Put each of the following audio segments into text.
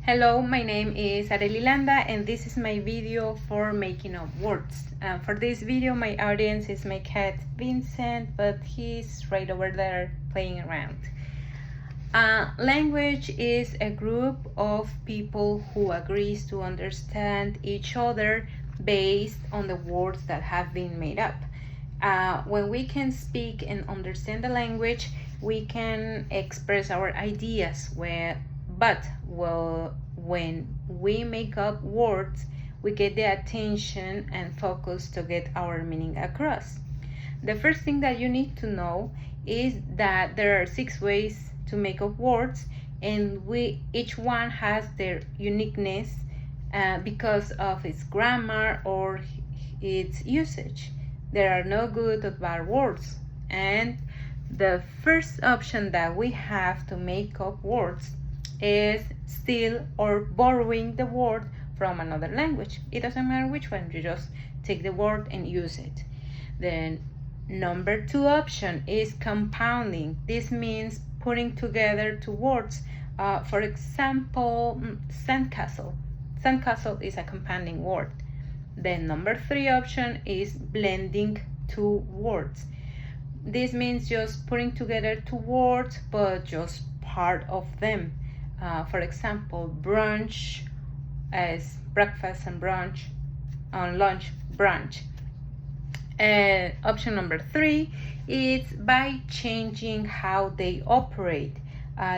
Hello, my name is Arely Landa and this is my video for making up words. For this video my audience is my cat Vincent, but he's right over there playing around. Language is a group of people who agrees to understand each other based on the words that have been made up. When we can speak and understand the language, we can express our ideas when we make up words, we get the attention and focus to get our meaning across. The first thing that you need to know is that there are 6 ways to make up words, and each one has their uniqueness because of its grammar or its usage. There are no good or bad words, and the first option that we have to make up words is steal or borrowing the word from another language. It doesn't matter which one, you just take the word and use it. Then number 2 option is compounding. This means putting together 2 words. For example, sandcastle. Sandcastle is a compounding word. Then number 3 option is blending 2 words. This means just putting together 2 words, but just part of them. For example, brunch as breakfast and brunch, on lunch, brunch. Option number 3 is by changing how they operate.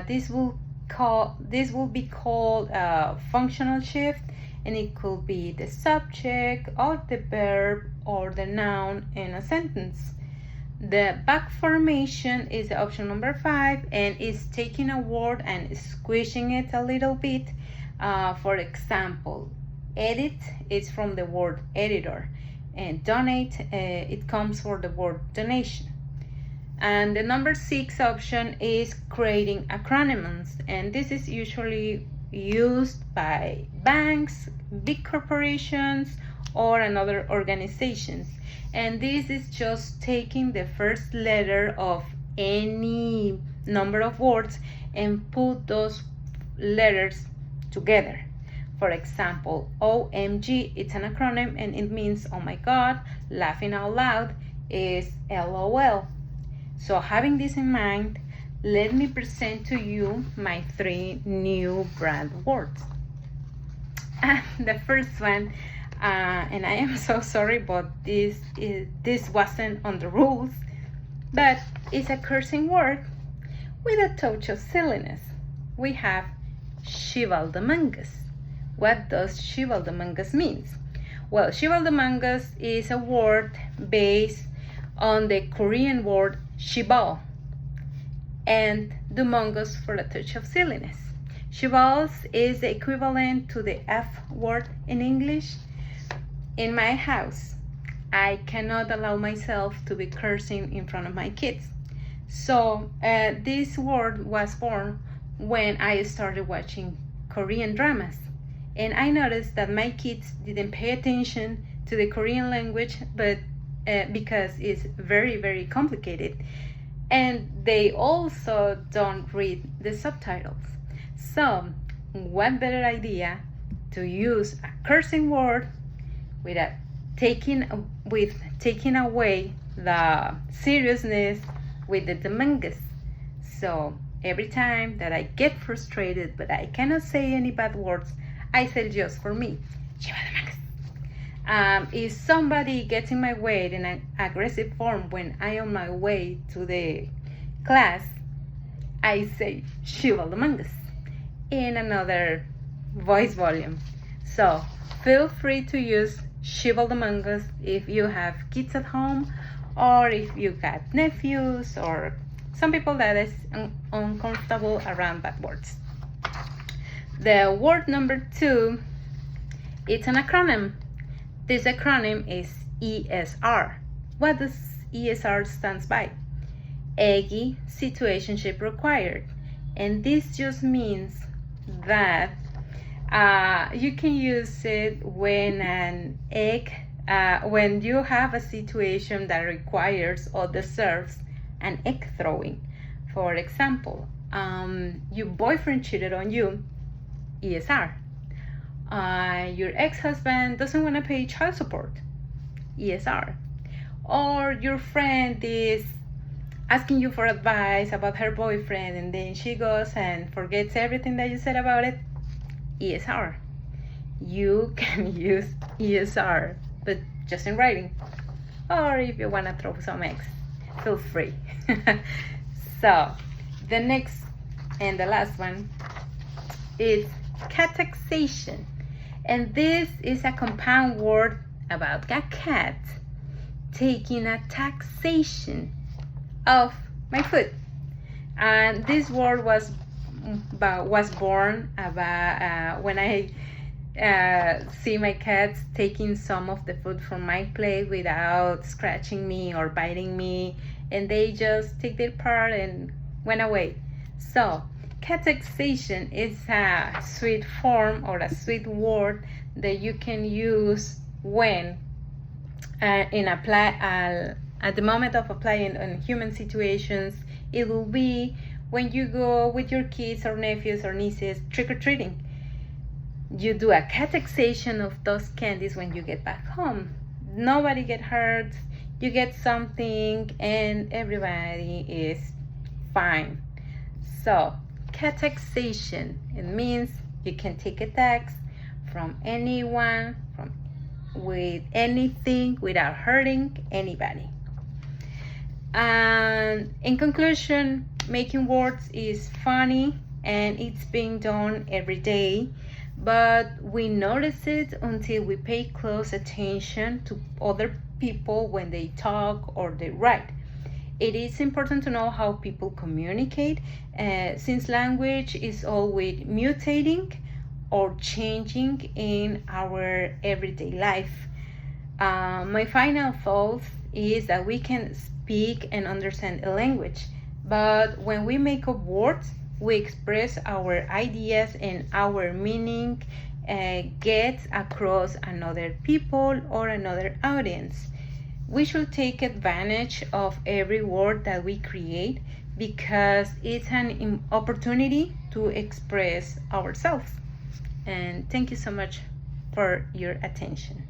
This will be called a functional shift, and it could be the subject or the verb or the noun in a sentence. The back formation is option number 5, and is taking a word and squishing it a little bit. For example, edit is from the word editor, and donate, it comes from the word donation. And the number 6 option is creating acronyms, and this is usually used by banks, big corporations, or another organizations. And this is just taking the first letter of any number of words and put those letters together. For example, OMG, it's an acronym and it means oh my god. Laughing out loud is LOL. So having this in mind, let me present to you my 3 new brand words. The first one, and I am so sorry, but this wasn't on the rules, but it's a cursing word with a touch of silliness. We have Shivaldamangas. What does Shivaldamangas mean? Well, Shivaldamangas is a word based on the Korean word Shibal, and Dumangas for a touch of silliness. Shibals is the equivalent to the F word in English. In my house, I cannot allow myself to be cursing in front of my kids. So this word was born when I started watching Korean dramas. And I noticed that my kids didn't pay attention to the Korean language, but because it's very, very complicated. And they also don't read the subtitles. So what better idea to use a cursing word without taking away the seriousness with the demangas. So every time that I get frustrated but I cannot say any bad words, I say just for me, if somebody gets in my way in an aggressive form when I am on my way to the class, I say Shivaldamangas in another voice volume. So feel free to use Shivaldamangas if you have kids at home, or if you got nephews, or some people that is uncomfortable around bad words. The word number 2, it's an acronym. This acronym is ESR. What does ESR stands by? Eggy situationship required. And this just means that you can use it when when you have a situation that requires or deserves an egg throwing. For example, your boyfriend cheated on you ESR. Your ex-husband doesn't want to pay child support, ESR. Or your friend is asking you for advice about her boyfriend and then she goes and forgets everything that you said about it, ESR. You can use ESR, but just in writing. Or if you want to throw some eggs, feel free. So the next and the last one is cataxation. And this is a compound word about a cat taking a taxation of my food. And this word was born about when I see my cats taking some of the food from my plate without scratching me or biting me, and they just take their part and went away. So cataxation is a sweet form or a sweet word that you can use when at the moment of applying on human situations. It will be when you go with your kids or nephews or nieces trick-or-treating. You do a cataxation of those candies when you get back home. Nobody get hurt, you get something, and everybody is fine. So cataxation, it means you can take a tax from anyone, with anything, without hurting anybody. And in conclusion, making words is funny and it's being done every day, but we notice it until we pay close attention to other people when they talk or they write. It is important to know how people communicate, since language is always mutating or changing in our everyday life. My final thought is that we can speak and understand a language, but when we make up words, we express our ideas and our meaning gets across another people or another audience. We should take advantage of every word that we create because it's an opportunity to express ourselves. And thank you so much for your attention.